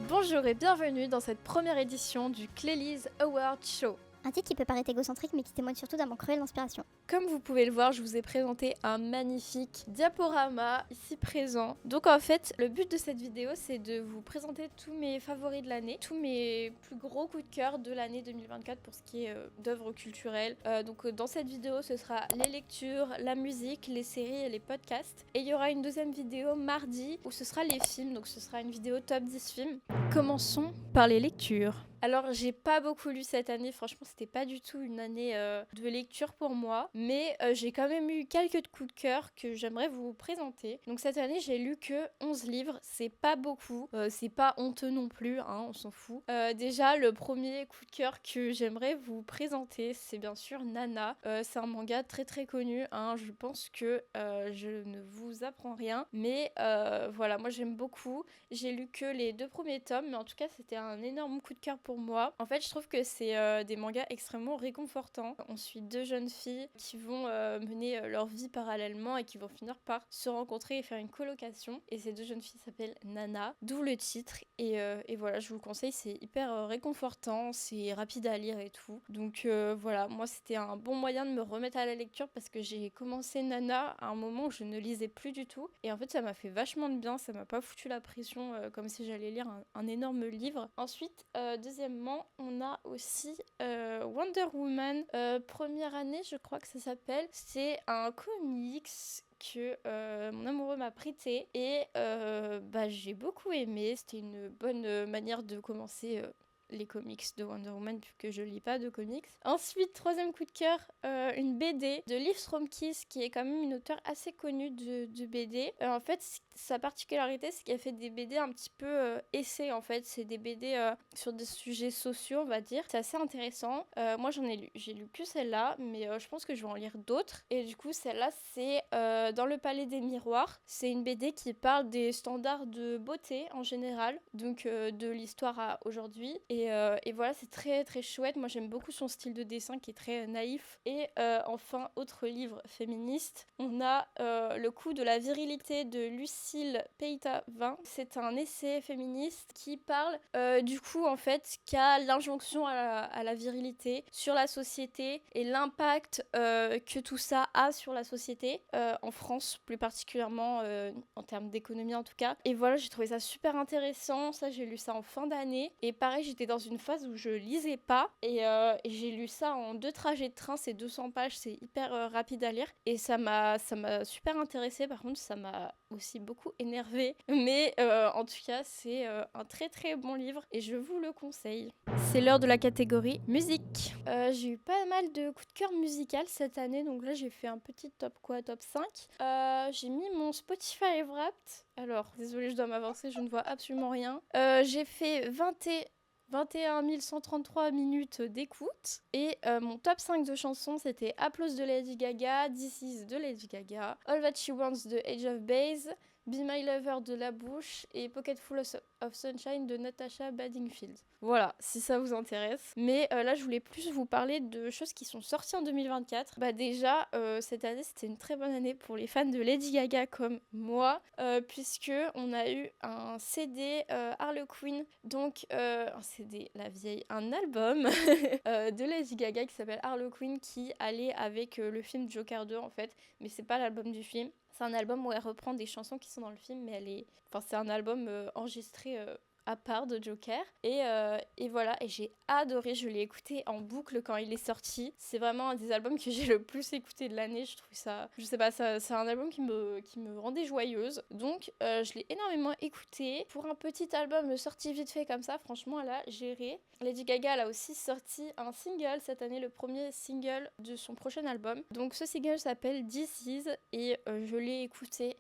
Bonjour et bienvenue dans cette première édition du Clélies Award Show. Un titre qui peut paraître égocentrique mais qui témoigne surtout d'un manque cruel d'inspiration. Comme vous pouvez le voir, je vous ai présenté un magnifique diaporama ici présent. Donc en fait, le but de cette vidéo, c'est de vous présenter tous mes favoris de l'année, tous mes plus gros coups de cœur de l'année 2024 pour ce qui est d'œuvres culturelles. Donc dans cette vidéo, ce sera les lectures, la musique, les séries et les podcasts. Et il y aura une deuxième vidéo mardi où ce sera les films, donc ce sera une vidéo top 10 films. Commençons par les lectures. Alors j'ai pas beaucoup lu cette année, franchement c'était pas du tout une année de lecture pour moi, mais j'ai quand même eu quelques coups de cœur que j'aimerais vous présenter. Donc cette année j'ai lu que 11 livres, c'est pas beaucoup, c'est pas honteux non plus, hein, on s'en fout. Déjà le premier coup de cœur que j'aimerais vous présenter, c'est bien sûr Nana. C'est un manga très très connu, hein, je pense que je ne vous apprends rien, mais voilà, moi j'aime beaucoup. J'ai lu que les 2 premiers tomes, mais en tout cas c'était un énorme coup de cœur pour moi. En fait, je trouve que c'est des mangas extrêmement réconfortants. On suit 2 jeunes filles qui vont mener leur vie parallèlement et qui vont finir par se rencontrer et faire une colocation. Et ces 2 jeunes filles s'appellent Nana, d'où le titre. Et voilà, je vous le conseille, c'est hyper réconfortant, c'est rapide à lire et tout. Donc voilà, moi c'était un bon moyen de me remettre à la lecture parce que j'ai commencé Nana à un moment où je ne lisais plus du tout. Et en fait, ça m'a fait vachement de bien, ça m'a pas foutu la pression comme si j'allais lire un énorme livre. Ensuite, deuxièmement, on a aussi Wonder Woman, première année, je crois que ça s'appelle. C'est un comics que mon amoureux m'a prêté et j'ai beaucoup aimé. C'était une bonne manière de commencer les comics de Wonder Woman puisque je lis pas de comics. Ensuite, troisième coup de cœur, une BD de Liv Stromkis qui est quand même une auteure assez connue de BD. En fait, sa particularité, c'est qu'elle fait des BD un petit peu essais en fait. C'est des BD sur des sujets sociaux, on va dire. C'est assez intéressant. Moi, j'ai lu que celle-là, mais je pense que je vais en lire d'autres. Et du coup, celle-là, c'est Dans le Palais des Miroirs. C'est une BD qui parle des standards de beauté en général, donc de l'histoire à aujourd'hui. Et voilà, c'est très très chouette. Moi, j'aime beaucoup son style de dessin qui est très naïf. Et enfin, autre livre féministe, on a Le coup de la virilité de Lucille Peytavin. C'est un essai féministe qui parle du coup, en fait, qu'a l'injonction à la virilité sur la société et l'impact que tout ça a sur la société, en France plus particulièrement, en termes d'économie en tout cas. Et voilà, j'ai trouvé ça super intéressant. Ça, j'ai lu ça en fin d'année. Et pareil, j'étais dans une phase où je lisais pas. Et j'ai lu ça en 2 trajets de train. C'est 200 pages, c'est hyper rapide à lire. Et ça m'a super intéressée. Par contre, ça m'a aussi beaucoup énervée. Mais en tout cas, c'est un très très bon livre et je vous le conseille. C'est l'heure de la catégorie musique. J'ai eu pas mal de coups de cœur musical cette année. Donc là, j'ai fait un petit top 5. J'ai mis mon Spotify Wrapped. Alors, désolée, je dois m'avancer, je ne vois absolument rien. J'ai fait 21 133 minutes d'écoute. Et mon top 5 de chansons, c'était Applause de Lady Gaga, This Is de Lady Gaga, All That She Wants de Age of Base, Be My Lover de La Bouche et Pocket Full of Sunshine de Natasha Bedingfield. Voilà, si ça vous intéresse. Mais là, je voulais plus vous parler de choses qui sont sorties en 2024. Bah déjà, cette année, c'était une très bonne année pour les fans de Lady Gaga comme moi, puisque on a eu un CD Harlequin, donc un CD, la vieille, un album de Lady Gaga qui s'appelle Harlequin qui allait avec le film Joker 2 en fait, mais c'est pas l'album du film. C'est un album où elle reprend des chansons qui sont dans le film, mais c'est un album enregistré à part de Joker. Et voilà, et j'ai adoré, je l'ai écouté en boucle quand il est sorti. C'est vraiment un des albums que j'ai le plus écouté de l'année. Je trouve ça, je sais pas, c'est un album qui me rendait joyeuse. Donc je l'ai énormément écouté. Pour un petit album sorti vite fait comme ça, franchement, elle a géré. Lady Gaga, elle a aussi sorti un single cette année, le premier single de son prochain album. Donc ce single s'appelle This Is et je l'ai écouté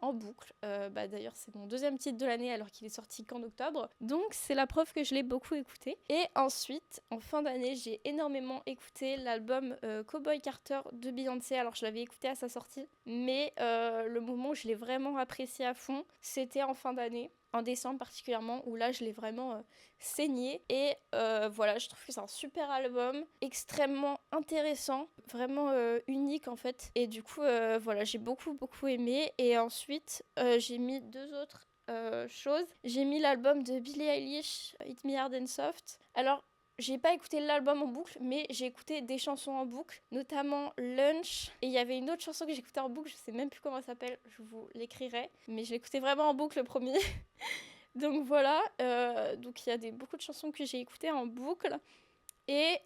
en boucle. D'ailleurs, c'est mon 2e titre de l'année alors qu'il est sorti qu'en octobre. Donc, c'est la preuve que je l'ai beaucoup écouté. Et ensuite, en fin d'année, j'ai énormément écouté l'album Cowboy Carter de Beyoncé. Alors, je l'avais écouté à sa sortie, mais le moment où je l'ai vraiment apprécié à fond, c'était en fin d'année. En décembre particulièrement, où là je l'ai vraiment saigné. Et voilà, je trouve que c'est un super album, extrêmement intéressant, vraiment unique en fait. Et du coup, voilà, j'ai beaucoup aimé. Et ensuite, j'ai mis 2 autres choses. J'ai mis l'album de Billie Eilish, Hit Me Hard and Soft. Alors, j'ai pas écouté l'album en boucle, mais j'ai écouté des chansons en boucle, notamment Lunch. Et il y avait une autre chanson que j'écoutais en boucle, je sais même plus comment elle s'appelle, je vous l'écrirai. Mais je l'écoutais vraiment en boucle le premier. Donc voilà, donc il y a beaucoup de chansons que j'ai écoutées en boucle. Et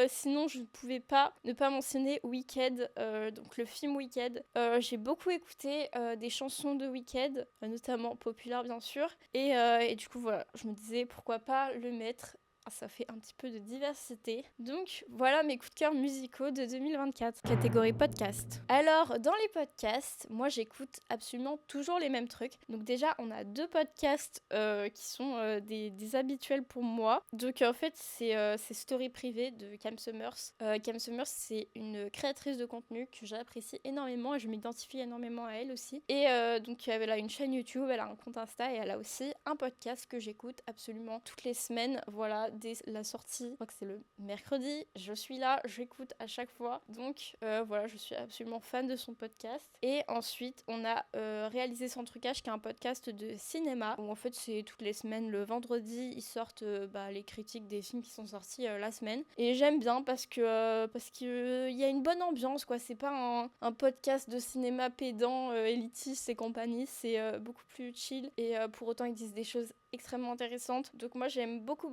sinon, je ne pouvais pas ne pas mentionner Wicked, donc le film Wicked. J'ai beaucoup écouté des chansons de Wicked, notamment Popular bien sûr. Et du coup, voilà, je me disais pourquoi pas le mettre. Ça fait un petit peu de diversité. Donc voilà mes coups de cœur musicaux de 2024. Catégorie podcast. Alors dans les podcasts, moi j'écoute absolument toujours les mêmes trucs. Donc déjà on a 2 podcasts qui sont des habituels pour moi. Donc en fait c'est Story Privé de Cam Summers. Cam Summers c'est une créatrice de contenu que j'apprécie énormément et je m'identifie énormément à elle aussi. Et donc elle a une chaîne YouTube, elle a un compte Insta et elle a aussi un podcast que j'écoute absolument toutes les semaines. Voilà, dès la sortie, je crois que c'est le mercredi, je suis là, j'écoute à chaque fois. Donc voilà, je suis absolument fan de son podcast. Et ensuite, on a Réalisé sans trucage, qui est un podcast de cinéma, où en fait c'est toutes les semaines, le vendredi, ils sortent les critiques des films qui sont sortis la semaine. Et j'aime bien parce que y a une bonne ambiance, quoi. C'est pas un podcast de cinéma pédant, élitiste et compagnie, c'est beaucoup plus chill. Et pour autant, ils disent des choses extrêmement intéressantes. Donc moi j'aime beaucoup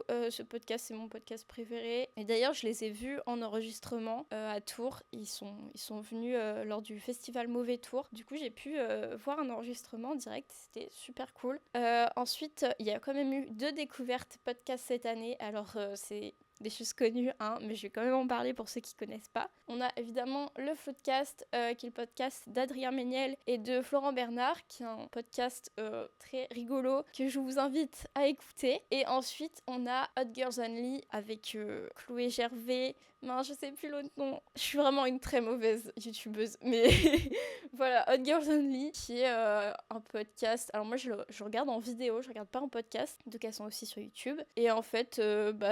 ce podcast, c'est mon podcast préféré. Et d'ailleurs je les ai vus en enregistrement à Tours. Ils sont venus lors du festival Mauvais Tour. Du coup j'ai pu voir un enregistrement direct, c'était super cool. Ensuite il y a quand même eu 2 découvertes podcasts cette année. Alors c'est des choses connues, mais je vais quand même en parler pour ceux qui connaissent pas. On a évidemment le Floodcast, qui est le podcast d'Adrien Méniel et de Florent Bernard, qui est un podcast très rigolo que je vous invite à écouter. Et ensuite, on a Hot Girls Only avec Chloé Gervais. Non, je sais plus l'autre nom. Je suis vraiment une très mauvaise youtubeuse, mais voilà, Hot Girls Only, qui est un podcast. Alors moi, je regarde en vidéo, je regarde pas en podcast, donc elles sont aussi sur YouTube. Et en fait,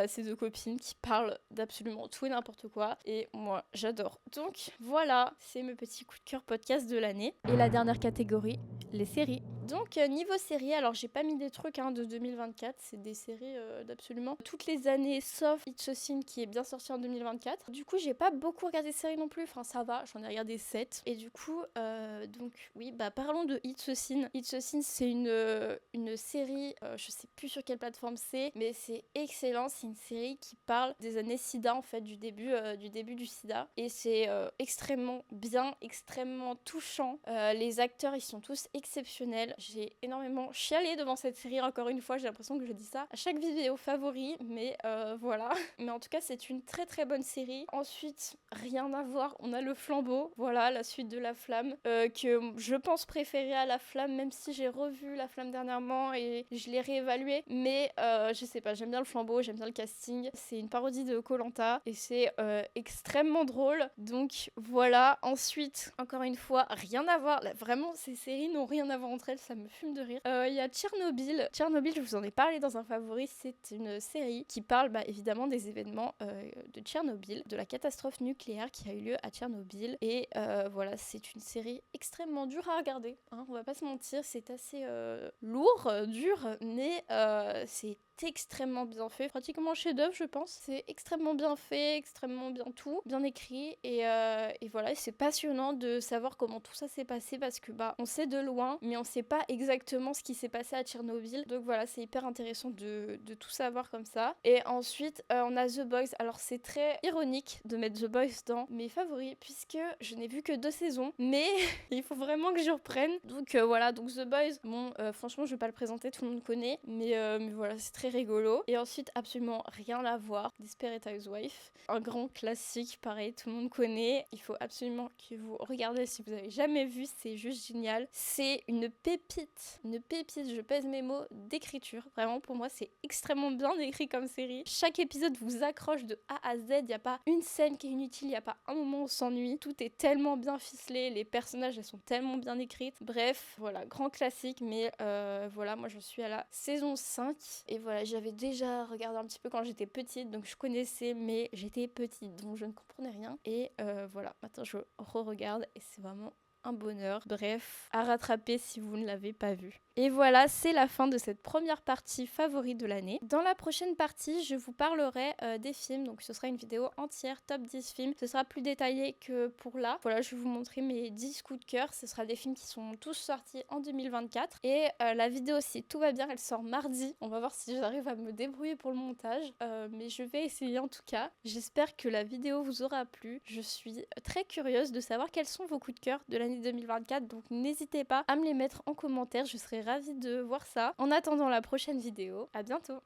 c'est 2 copines qui parlent d'absolument tout et n'importe quoi. Et moi, j'adore. Donc voilà, c'est mes petits coups de cœur podcast de l'année. Et la dernière catégorie, les séries. Donc niveau séries, alors j'ai pas mis des trucs de 2024, c'est des séries d'absolument toutes les années, sauf It's a Sin qui est bien sorti en 2024. Du coup j'ai pas beaucoup regardé de séries non plus, enfin ça va, j'en ai regardé 7. Et du coup, parlons de It's a Sin. It's a Sin c'est une série, je sais plus sur quelle plateforme c'est, mais c'est excellent, c'est une série qui parle des années SIDA en fait, du début du SIDA. Et c'est extrêmement bien, extrêmement touchant. Les acteurs ils sont tous exceptionnels. J'ai énormément chialé devant cette série, encore une fois, j'ai l'impression que je dis ça à chaque vidéo favori, mais voilà. Mais en tout cas, c'est une très très bonne série. Ensuite, rien à voir, on a Le Flambeau, voilà, la suite de La Flamme, que je pense préférer à La Flamme, même si j'ai revu La Flamme dernièrement et je l'ai réévalué, mais je sais pas, j'aime bien Le Flambeau, j'aime bien le casting. C'est une parodie de Koh-Lanta et c'est extrêmement drôle, donc voilà. Ensuite, encore une fois, rien à voir, là, vraiment, ces séries n'ont rien à voir entre elles, ça me fume de rire. Il y a Tchernobyl. Tchernobyl, je vous en ai parlé dans un favori, c'est une série qui parle évidemment des événements de Tchernobyl, de la catastrophe nucléaire qui a eu lieu à Tchernobyl. Et voilà, c'est une série extrêmement dure à regarder, on va pas se mentir, c'est assez lourd, dur, mais c'est extrêmement bien fait, pratiquement un chef-d'œuvre je pense. C'est extrêmement bien fait, extrêmement bien tout, bien écrit et voilà, c'est passionnant de savoir comment tout ça s'est passé parce que on sait de loin mais on sait pas exactement ce qui s'est passé à Tchernobyl, donc voilà, c'est hyper intéressant de tout savoir comme ça. Et ensuite on a The Boys. Alors c'est très ironique de mettre The Boys dans mes favoris puisque je n'ai vu que 2 saisons, mais il faut vraiment que je reprenne, donc voilà. Donc The Boys, bon franchement je vais pas le présenter, tout le monde connaît, mais voilà, c'est très rigolo. Et ensuite absolument rien à voir, Desperate Housewives, un grand classique, pareil, tout le monde connaît, il faut absolument que vous regardez si vous avez jamais vu, c'est juste génial. C'est une pépite, je pèse mes mots, d'écriture. Vraiment pour moi c'est extrêmement bien écrit comme série. Chaque épisode vous accroche de A à Z, il n'y a pas une scène qui est inutile, il n'y a pas un moment où on s'ennuie, tout est tellement bien ficelé, les personnages elles sont tellement bien écrites. Bref, voilà, grand classique, mais voilà, moi je suis à la saison 5 et voilà, j'avais déjà regardé un petit peu quand j'étais petite, donc je connaissais, mais j'étais petite donc je ne comprenais rien. Et voilà, maintenant je re-regarde et c'est vraiment un bonheur. Bref, à rattraper si vous ne l'avez pas vu. Et voilà, c'est la fin de cette première partie favorite de l'année. Dans la prochaine partie, je vous parlerai des films. Donc ce sera une vidéo entière, top 10 films. Ce sera plus détaillé que pour là. Voilà, je vais vous montrer mes 10 coups de cœur. Ce sera des films qui sont tous sortis en 2024. Et la vidéo, si tout va bien, elle sort mardi. On va voir si j'arrive à me débrouiller pour le montage. Mais je vais essayer en tout cas. J'espère que la vidéo vous aura plu. Je suis très curieuse de savoir quels sont vos coups de cœur de l'année 2024. Donc n'hésitez pas à me les mettre en commentaire. Je serai ravie de voir ça. En attendant la prochaine vidéo, à bientôt!